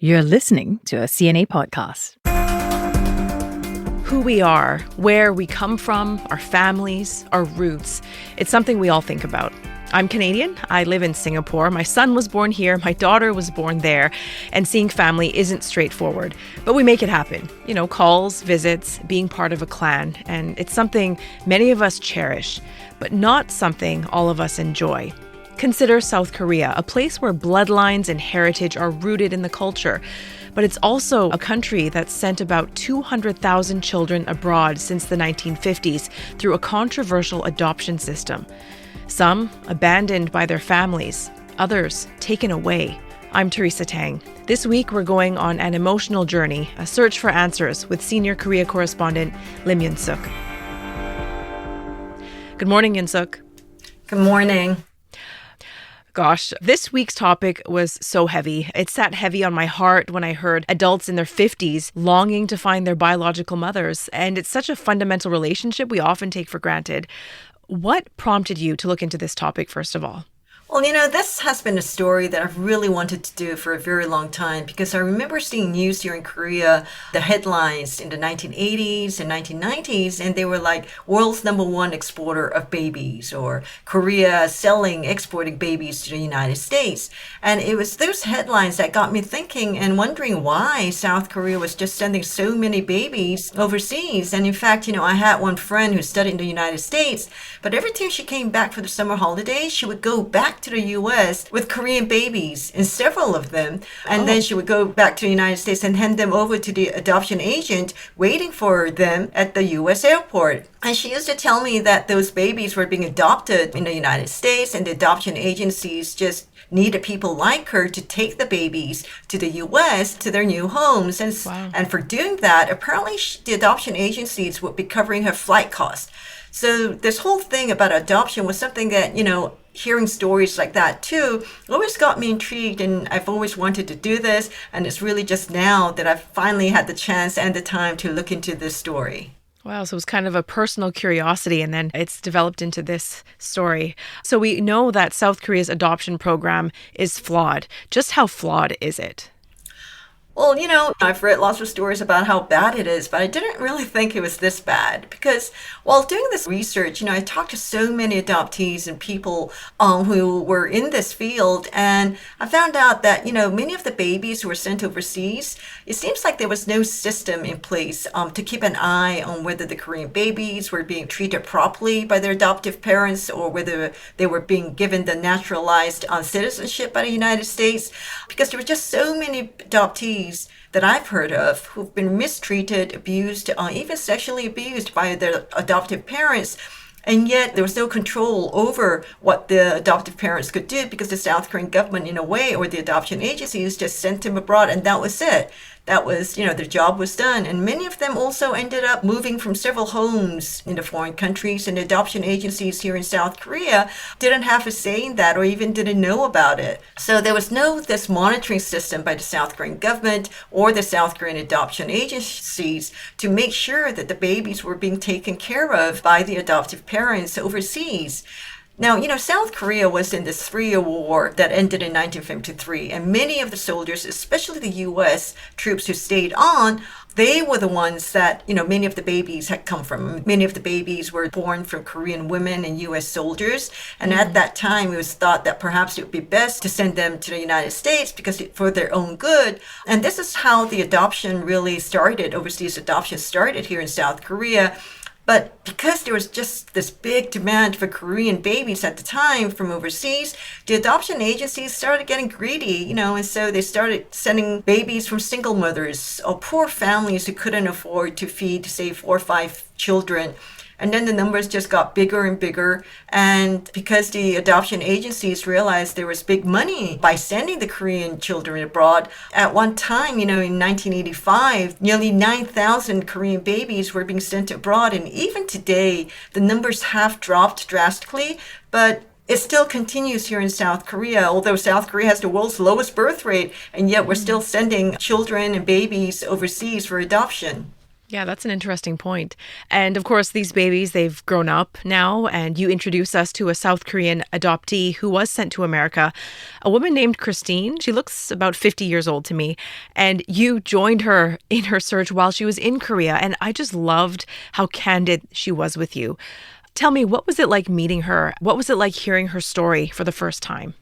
You're listening to a CNA podcast. Who we are, where we come from, our families, our roots. It's something we all think about. I'm Canadian. I live in Singapore. My son was born here. My daughter was born there. And seeing family isn't straightforward, but we make it happen. You know, calls, visits, being part of a clan. And it's something many of us cherish, but not something all of us enjoy. Consider South Korea, a place where bloodlines and heritage are rooted in the culture. But it's also a country that's sent about 200,000 children abroad since the 1950s through a controversial adoption system. Some abandoned by their families, others taken away. I'm Teresa Tang. This week we're going on an emotional journey, a search for answers with senior Korea correspondent Lim Yun-suk. Good morning, Yun-suk. Good morning. Gosh, this week's topic was so heavy. It sat heavy on my heart when I heard adults in their 50s longing to find their biological mothers. And it's such a fundamental relationship we often take for granted. What prompted you to look into this topic, first of all? Well, this has been a story that I've really wanted to do for a very long time because I remember seeing news here in Korea, the headlines in the 1980s and 1990s, and they were like world's #1 exporter of babies or Korea exporting babies to the United States. And it was those headlines that got me thinking and wondering why South Korea was just sending so many babies overseas. And in fact, I had one friend who studied in the United States, but every time she came back for the summer holidays, she would go back to the U.S. with Korean babies, and several of them. And then she would go back to the United States and hand them over to the adoption agent waiting for them at the U.S. airport. And she used to tell me that those babies were being adopted in the United States, and the adoption agencies just needed people like her to take the babies to the U.S. to their new homes. And for doing that, apparently the adoption agencies would be covering her flight costs. So this whole thing about adoption was something that, hearing stories like that too, always got me intrigued, and I've always wanted to do this. And it's really just now that I've finally had the chance and the time to look into this story. Wow, so it was kind of a personal curiosity, and then it's developed into this story. So we know that South Korea's adoption program is flawed. Just how flawed is it? Well, I've read lots of stories about how bad it is, but I didn't really think it was this bad because while doing this research, I talked to so many adoptees and people who were in this field, and I found out that, many of the babies who were sent overseas, it seems like there was no system in place to keep an eye on whether the Korean babies were being treated properly by their adoptive parents or whether they were being given the naturalized citizenship by the United States, because there were just so many adoptees that I've heard of who've been mistreated, abused, even sexually abused by their adoptive parents. And yet there was no control over what the adoptive parents could do because the South Korean government, in a way, or the adoption agencies just sent them abroad, and that was it. That was, their job was done. And many of them also ended up moving from several homes in the foreign countries, and the adoption agencies here in South Korea didn't have a say in that or even didn't know about it. So there was this monitoring system by the South Korean government or the South Korean adoption agencies to make sure that the babies were being taken care of by the adoptive parents overseas. Now, South Korea was in this 3-year war that ended in 1953, and many of the soldiers, especially the U.S. troops who stayed on, they were the ones that, many of the babies had come from. Many of the babies were born from Korean women and U.S. soldiers, and at that time, it was thought that perhaps it would be best to send them to the United States because for their own good. And this is how the adoption really started. Overseas adoption started here in South Korea. But because there was just this big demand for Korean babies at the time from overseas, the adoption agencies started getting greedy, and so they started sending babies from single mothers or poor families who couldn't afford to feed, say, 4 or 5 children. And then the numbers just got bigger and bigger. And because the adoption agencies realized there was big money by sending the Korean children abroad, at one time, in 1985, nearly 9,000 Korean babies were being sent abroad. And even today, the numbers have dropped drastically, but it still continues here in South Korea, although South Korea has the world's lowest birth rate, and yet we're still sending children and babies overseas for adoption. Yeah, that's an interesting point. And of course, these babies, they've grown up now, and you introduce us to a South Korean adoptee who was sent to America, a woman named Christine. She looks about 50 years old to me, and you joined her in her search while she was in Korea, and I just loved how candid she was with you. Tell me, what was it like meeting her? What was it like hearing her story for the first time?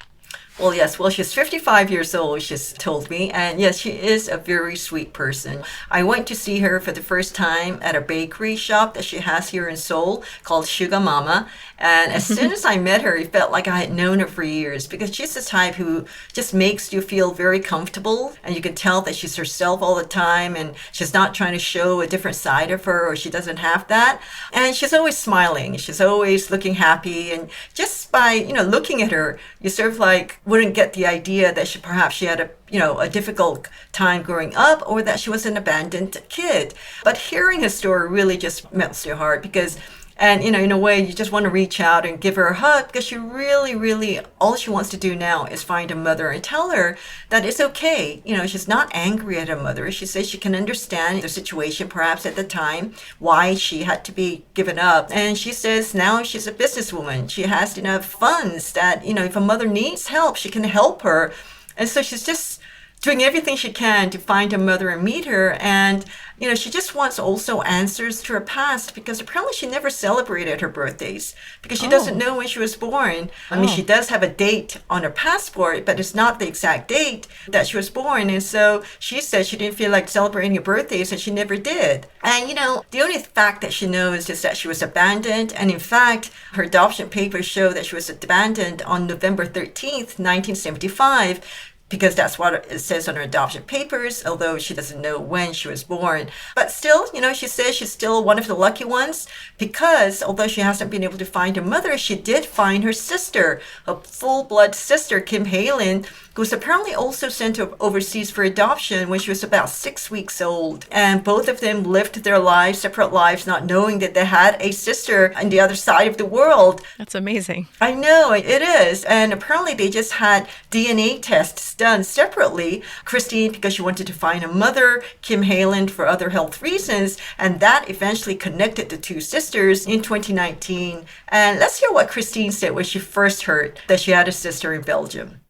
Well, yes. Well, she's 55 years old, she's told me. And yes, she is a very sweet person. I went to see her for the first time at a bakery shop that she has here in Seoul called Sugar Mama. And as soon as I met her, it felt like I had known her for years because she's the type who just makes you feel very comfortable. And you can tell that she's herself all the time and she's not trying to show a different side of her, or she doesn't have that. And she's always smiling. She's always looking happy. And just by, looking at her, you sort of like wouldn't get the idea that she had a difficult time growing up, or that she was an abandoned kid. But hearing her story really just melts your heart because, and in a way, you just want to reach out and give her a hug because she really, really, all she wants to do now is find a mother and tell her that it's okay. She's not angry at her mother. She says she can understand the situation perhaps at the time, why she had to be given up. And she says now she's a businesswoman. She has enough funds that, if a mother needs help, she can help her. And so she's just doing everything she can to find her mother and meet her. And, she just wants also answers to her past because apparently she never celebrated her birthdays because she doesn't know when she was born. I mean, she does have a date on her passport, but it's not the exact date that she was born. And so she said she didn't feel like celebrating her birthdays and she never did. And, the only fact that she knows is that she was abandoned. And in fact, her adoption papers show that she was abandoned on November 13th, 1975. Because that's what it says on her adoption papers, although she doesn't know when she was born. But still, she says she's still one of the lucky ones because although she hasn't been able to find her mother, she did find her sister, a full-blood sister, Kim Halen, who was apparently also sent overseas for adoption when she was about 6 weeks old. And both of them lived their lives, separate lives, not knowing that they had a sister on the other side of the world. That's amazing. I know, it is. And apparently they just had DNA tests done separately. Christine, because she wanted to find a mother, Kim Halen for other health reasons, and that eventually connected the two sisters in 2019. And let's hear what Christine said when she first heard that she had a sister in Belgium.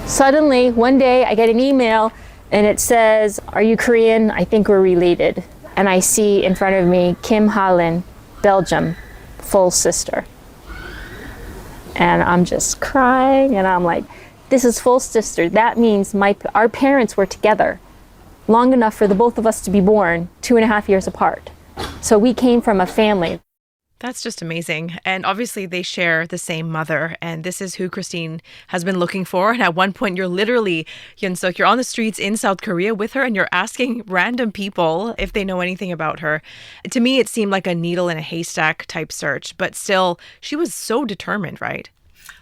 Suddenly, one day, I get an email and it says, "Are you Korean? I think we're related." And I see in front of me, Kim Halen, Belgium, full sister. And I'm just crying and I'm like, this is full sister. That means our parents were together long enough for the both of us to be born 2.5 years apart. So we came from a family. That's just amazing. And obviously they share the same mother. And this is who Christine has been looking for. And at one point you're literally, Hyun-suk, you're on the streets in South Korea with her and you're asking random people if they know anything about her. To me, it seemed like a needle in a haystack type search, but still, she was so determined, right?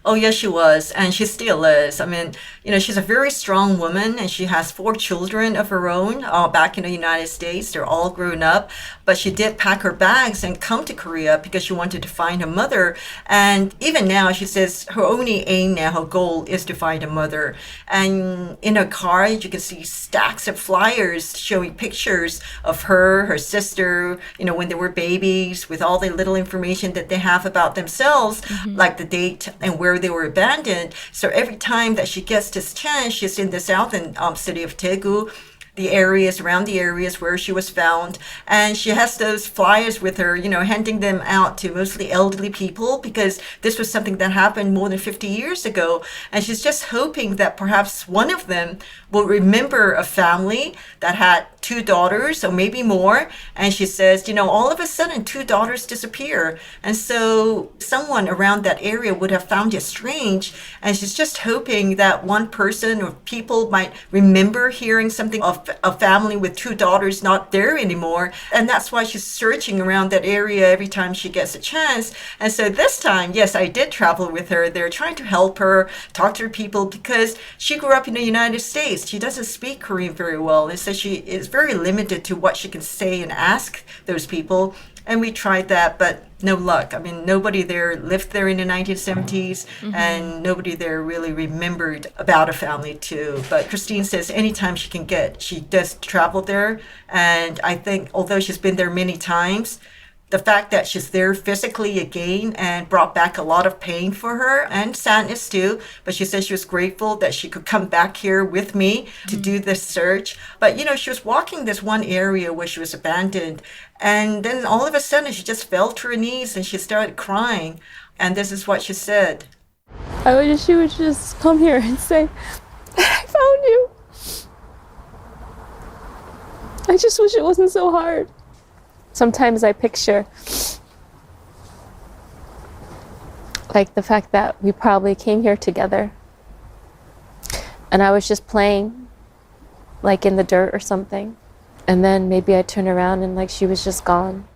Oh, yes, she was. And she still is. I mean, she's a very strong woman and she has 4 children of her own back in the United States. They're all grown up. But she did pack her bags and come to Korea because she wanted to find her mother. And even now, she says her only aim now, her goal is to find her mother. And in her car, you can see stacks of flyers showing pictures of her sister, when they were babies, with all the little information that they have about themselves, like the date and where they were abandoned. So every time that she gets this chance, she's in the southern city of Daegu, around the areas where she was found. And she has those flyers with her, handing them out to mostly elderly people because this was something that happened more than 50 years ago. And she's just hoping that perhaps one of them will remember a family that had 2 daughters or maybe more. And she says, all of a sudden 2 daughters disappear. And so someone around that area would have found it strange. And she's just hoping that one person or people might remember hearing something of a family with 2 daughters not there anymore. And that's why she's searching around that area every time she gets a chance. And so this time, yes, I did travel with her. They're trying to help her, talk to her people, because she grew up in the United States. She doesn't speak Korean very well. And so she is very limited to what she can say and ask those people. And we tried that, but no luck. I mean, nobody there lived there in the 1970s, and nobody there really remembered about a family too. But Christine says anytime she can get, she does travel there. And I think, although she's been there many times, the fact that she's there physically again and brought back a lot of pain for her and sadness too. But she says she was grateful that she could come back here with me to do this search. But, she was walking this one area where she was abandoned. And then all of a sudden she just fell to her knees and she started crying. And this is what she said. I wish she would just come here and say, I found you. I just wish it wasn't so hard. Sometimes I picture like the fact that we probably came here together and I was just playing like in the dirt or something. And then maybe I turn around and like she was just gone.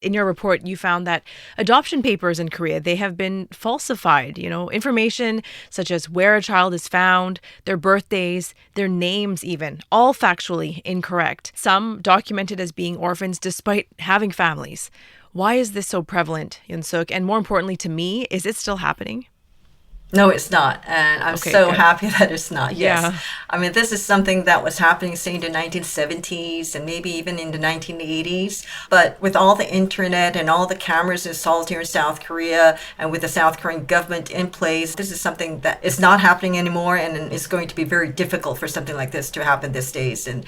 In your report, you found that adoption papers in Korea, they have been falsified. Information such as where a child is found, their birthdays, their names even, all factually incorrect. Some documented as being orphans despite having families. Why is this so prevalent, Yoon-suk? And more importantly to me, is it still happening? No, it's not. And I'm so good. happy that it's not. Yes. Yeah. I mean, this is something that was happening, say, in the 1970s and maybe even in the 1980s. But with all the internet and all the cameras installed here in South Korea and with the South Korean government in place, this is something that is not happening anymore. And it's going to be very difficult for something like this to happen these days. And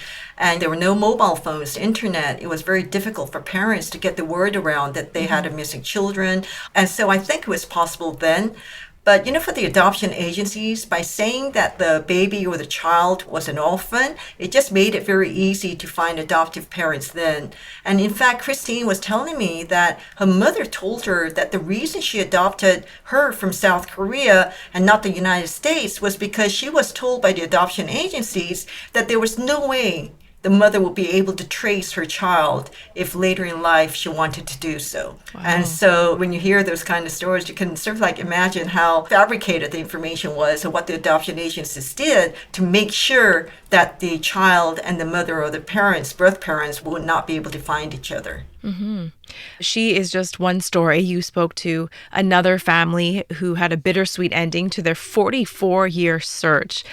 there were no mobile phones, internet. It was very difficult for parents to get the word around that they had a missing children. And so I think it was possible then. But, for the adoption agencies, by saying that the baby or the child was an orphan, it just made it very easy to find adoptive parents then. And in fact, Christine was telling me that her mother told her that the reason she adopted her from South Korea and not the United States was because she was told by the adoption agencies that there was no way the mother will be able to trace her child if later in life she wanted to do so. Wow. And so when you hear those kind of stories, you can sort of like imagine how fabricated the information was and what the adoption agencies did to make sure that the child and the mother or the parents, birth parents, would not be able to find each other. Mm-hmm. She is just one story. You spoke to another family who had a bittersweet ending to their 44-year search.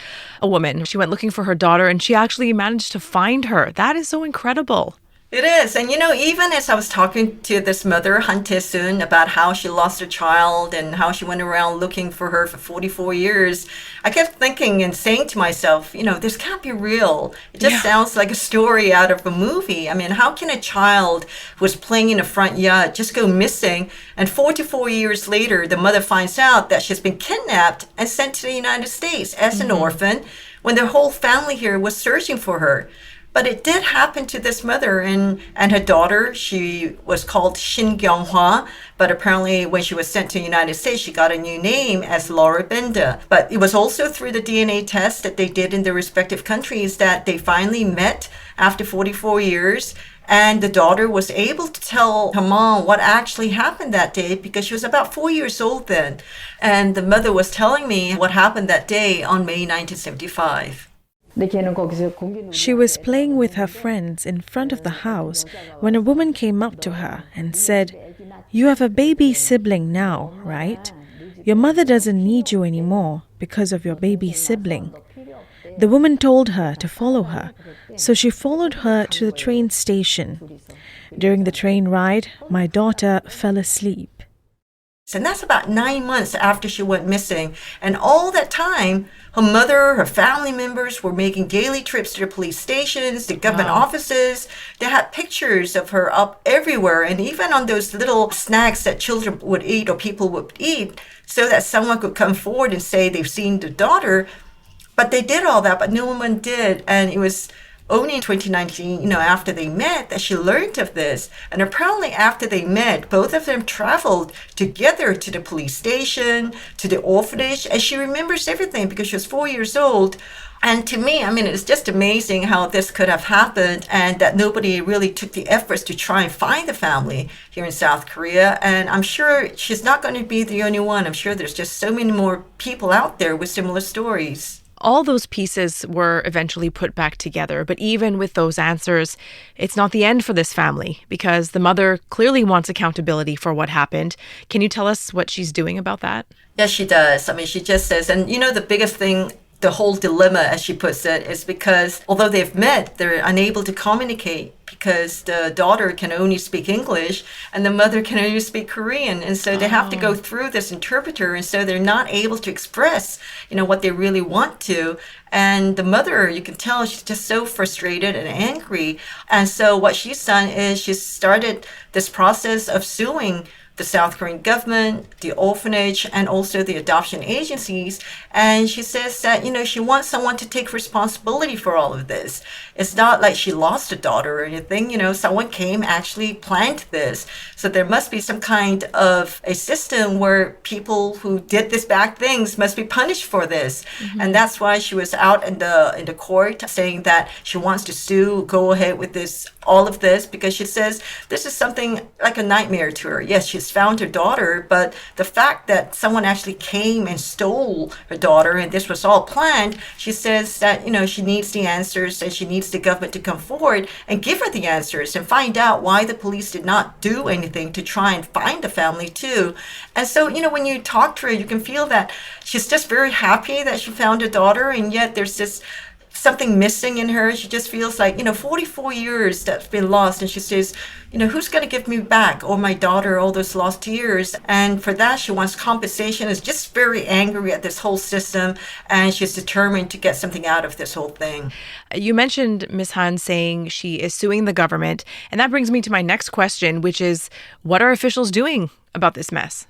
A woman, she went looking for her daughter and she actually managed to find her. That is so incredible. It is. And, even as I was talking to this mother, Han Tae-soon, about how she lost her child and how she went around looking for her for 44 years, I kept thinking and saying to myself, this can't be real. It just sounds like a story out of a movie. I mean, how can a child who was playing in a front yard just go missing? And 44 years later, the mother finds out that she's been kidnapped and sent to the United States as an orphan when their whole family here was searching for her. But it did happen to this mother and her daughter. She was called Shin Kyung-hwa, but apparently when she was sent to the United States, she got a new name as Laura Benda. But it was also through the DNA test that they did in their respective countries that they finally met after 44 years. And the daughter was able to tell her mom what actually happened that day because she was about 4 years old then. And the mother was telling me what happened that day on May 1975. She was playing with her friends in front of the house when a woman came up to her and said, "You have a baby sibling now, right? Your mother doesn't need you anymore because of your baby sibling." The woman told her to follow her, so she followed her to the train station. During the train ride, my daughter fell asleep. And that's about 9 months after she went missing. And all that time, her mother, her family members were making daily trips to the police stations, the government offices. They had pictures of her up everywhere. And even on those little snacks that children would eat or people would eat so that someone could come forward and say they've seen the daughter. But they did all that, but no one did. And it was only in 2019, after they met, that she learned of this. And apparently after they met, both of them traveled together to the police station, to the orphanage, and she remembers everything because she was 4 years old. And to me, it's just amazing how this could have happened and that nobody really took the efforts to try and find the family here in South Korea. And I'm sure she's not going to be the only one. I'm sure there's just so many more people out there with similar stories. All those pieces were eventually put back together. But even with those answers, it's not the end for this family because the mother clearly wants accountability for what happened. Can you tell us what she's doing about that? Yes, she does. I mean, she just says, and the biggest thing, the whole dilemma, as she puts it, is because although they've met, they're unable to communicate because the daughter can only speak English and the mother can only speak Korean. And so they have to go through this interpreter. And so they're not able to express, what they really want to. And the mother, you can tell she's just so frustrated and angry. And so what she's done is she's started this process of suing the South Korean government, the orphanage, and also the adoption agencies. And she says that, she wants someone to take responsibility for all of this. It's not like she lost a daughter or anything, someone actually planned this. So there must be some kind of a system where people who did this bad things must be punished for this. Mm-hmm. And that's why she was out in the court saying that she wants to go ahead with this, all of this, because she says this is something like a nightmare to her. Yes, she's found her daughter, but the fact that someone actually came and stole her daughter and this was all planned, she says that, she needs the answers and she needs the government to come forward and give her the answers and find out why the police did not do anything to try and find the family too. And so, when you talk to her, you can feel that she's just very happy that she found her daughter, and yet there's this something missing in her. She just feels like, 44 years that's been lost. And she says, who's going to give me back or my daughter all those lost years? And for that, she wants compensation, is just very angry at this whole system. And she's determined to get something out of this whole thing. You mentioned Ms. Han saying she is suing the government. And that brings me to my next question, which is, what are officials doing about this mess?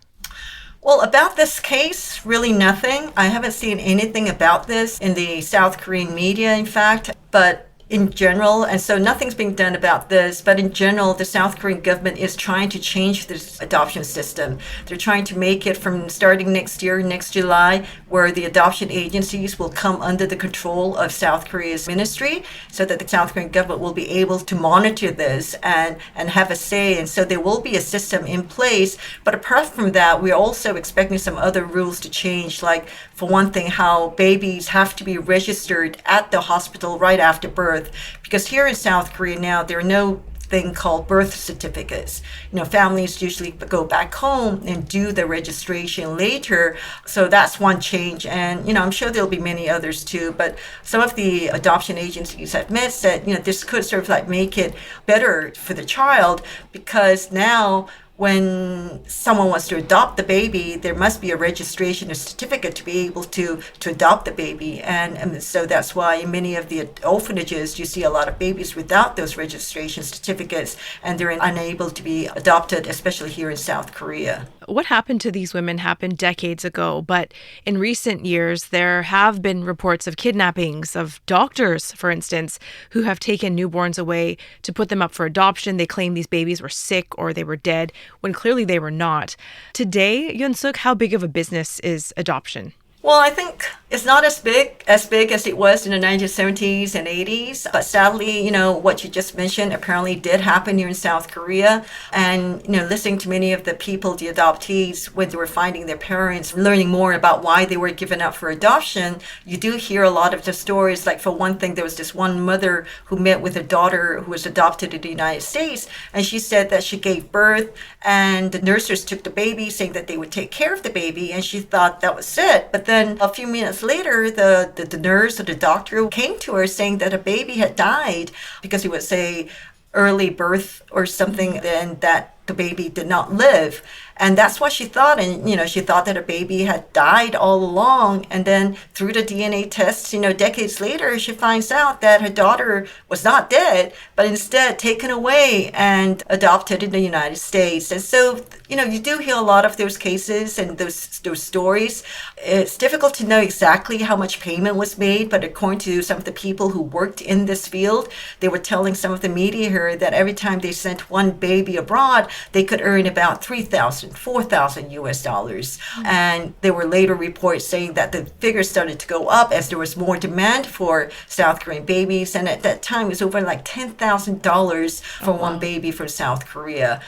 Well, about this case, really nothing. I haven't seen anything about this in the South Korean media, in fact, but in general, and so nothing's being done about this, but in general, the South Korean government is trying to change this adoption system. They're trying to make it from starting next year, next July, where the adoption agencies will come under the control of South Korea's ministry, so that the South Korean government will be able to monitor this and have a say. And so there will be a system in place. But apart from that, we're also expecting some other rules to change, like, for one thing, how babies have to be registered at the hospital right after birth. Because here in South Korea now, there are no thing called birth certificates. Families usually go back home and do the registration later. So that's one change. And, I'm sure there'll be many others too. But some of the adoption agencies have met that, this could sort of like make it better for the child, because now when someone wants to adopt the baby, there must be a registration, a certificate to be able to adopt the baby. And so that's why in many of the orphanages, you see a lot of babies without those registration certificates, and they're unable to be adopted, especially here in South Korea. What happened to these women happened decades ago, but in recent years, there have been reports of kidnappings of doctors, for instance, who have taken newborns away to put them up for adoption. They claim these babies were sick or they were dead, when clearly they were not. Today, Yoon-suk, how big of a business is adoption? Well, I think it's not as big as it was in the 1970s and 80s. But sadly, what you just mentioned apparently did happen here in South Korea. And, listening to many of the people, the adoptees, when they were finding their parents, learning more about why they were given up for adoption, you do hear a lot of the stories. Like, for one thing, there was this one mother who met with a daughter who was adopted in the United States. And she said that she gave birth and the nurses took the baby, saying that they would take care of the baby. And she thought that was it. But then a few minutes later, the nurse or the doctor came to her saying that a baby had died because it was a early birth or something, and that the baby did not live. And that's what she thought. And, she thought that her baby had died all along. And then through the DNA tests, decades later, she finds out that her daughter was not dead, but instead taken away and adopted in the United States. And so, you do hear a lot of those cases and those stories. It's difficult to know exactly how much payment was made, but according to some of the people who worked in this field, they were telling some of the media here that every time they sent one baby abroad, they could earn about $4,000 US dollars. And there were later reports saying that the figures started to go up as there was more demand for South Korean babies. And at that time, it was over like $10,000 for one baby from South Korea.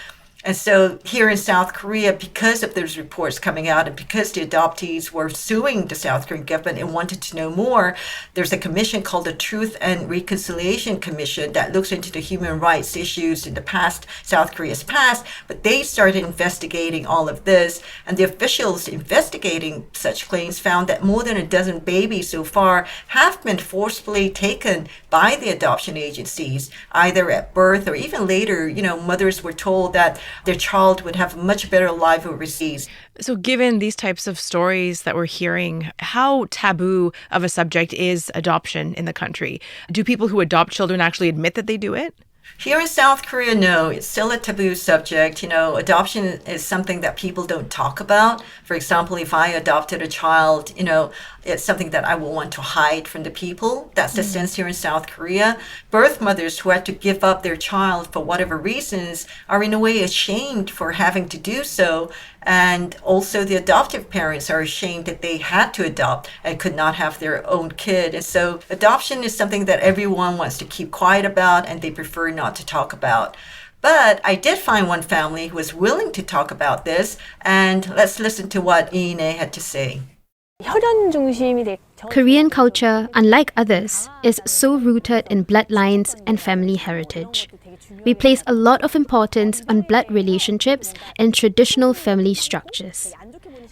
And so here in South Korea, because of those reports coming out and because the adoptees were suing the South Korean government and wanted to know more, there's a commission called the Truth and Reconciliation Commission that looks into the human rights issues in the past, South Korea's past, but they started investigating all of this. And the officials investigating such claims found that more than a dozen babies so far have been forcibly taken by the adoption agencies, either at birth or even later. Mothers were told that their child would have a much better life overseas. So given these types of stories that we're hearing, how taboo of a subject is adoption in the country? Do people who adopt children actually admit that they do it? Here in South Korea, no, it's still a taboo subject. Adoption is something that people don't talk about. For example, if I adopted a child, it's something that I will want to hide from the people. That's the sense here in South Korea. Birth mothers who had to give up their child for whatever reasons are in a way ashamed for having to do so. And also the adoptive parents are ashamed that they had to adopt and could not have their own kid. And so adoption is something that everyone wants to keep quiet about and they prefer not to talk about. But I did find one family who was willing to talk about this. And let's listen to what Ine had to say. Korean culture, unlike others, is so rooted in bloodlines and family heritage. We place a lot of importance on blood relationships and traditional family structures.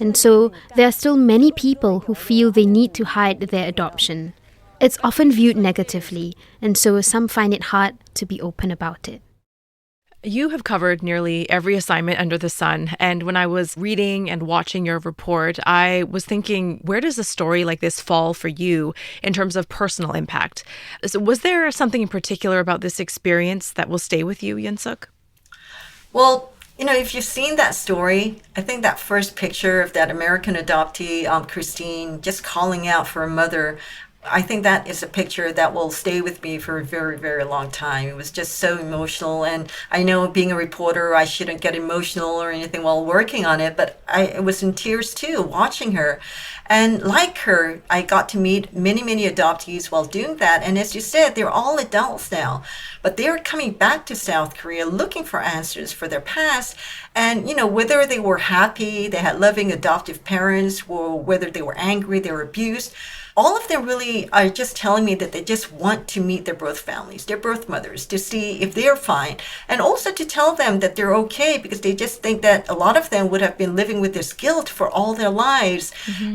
And so, there are still many people who feel they need to hide their adoption. It's often viewed negatively, and so some find it hard to be open about it. You have covered nearly every assignment under the sun, and when I was reading and watching your report, I was thinking, where does a story like this fall for you in terms of personal impact? So was there something in particular about this experience that will stay with you, Yoon-suk? Well, if you've seen that story, I think that first picture of that American adoptee, Christine, just calling out for a mother, I think that is a picture that will stay with me for a very, very long time. It was just so emotional. And I know being a reporter, I shouldn't get emotional or anything while working on it, but I was in tears too, watching her. And like her, I got to meet many, many adoptees while doing that. And as you said, they're all adults now, but they're coming back to South Korea looking for answers for their past. And, whether they were happy, they had loving adoptive parents, or whether they were angry, they were abused, all of them really are just telling me that they just want to meet their birth families, their birth mothers, to see if they're fine. And also to tell them that they're okay, because they just think that a lot of them would have been living with this guilt for all their lives.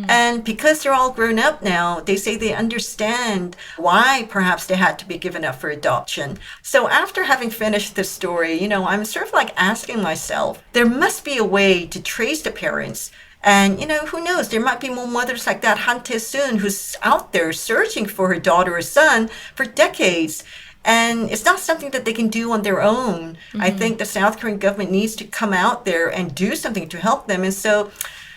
And because they're all grown up now, they say they understand why perhaps they had to be given up for adoption. So after having finished this story, I'm sort of like asking myself, there must be a way to trace the parents. And, who knows, there might be more mothers like that Han Tae-soon who's out there searching for her daughter or son for decades. And it's not something that they can do on their own. I think the South Korean government needs to come out there and do something to help them. And so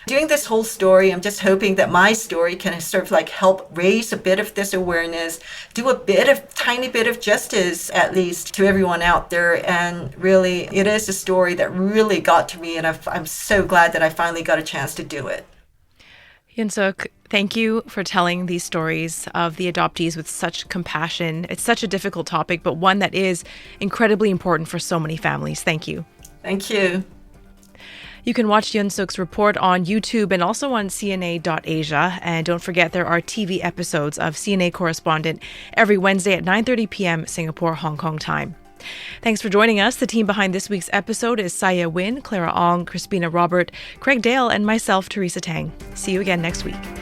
doing this whole story, I'm just hoping that my story can sort of like help raise a bit of this awareness, do a tiny bit of justice, at least, to everyone out there. And really, it is a story that really got to me, and I'm so glad that I finally got a chance to do it. Yoon-suk, thank you for telling these stories of the adoptees with such compassion. It's such a difficult topic, but one that is incredibly important for so many families. Thank you. Thank you. You can watch Yoon-suk's report on YouTube and also on CNA.Asia. And don't forget, there are TV episodes of CNA Correspondent every Wednesday at 9:30 p.m. Singapore, Hong Kong time. Thanks for joining us. The team behind this week's episode is Saya Win, Clara Ong, Crispina Robert, Craig Dale, and myself, Teresa Tang. See you again next week.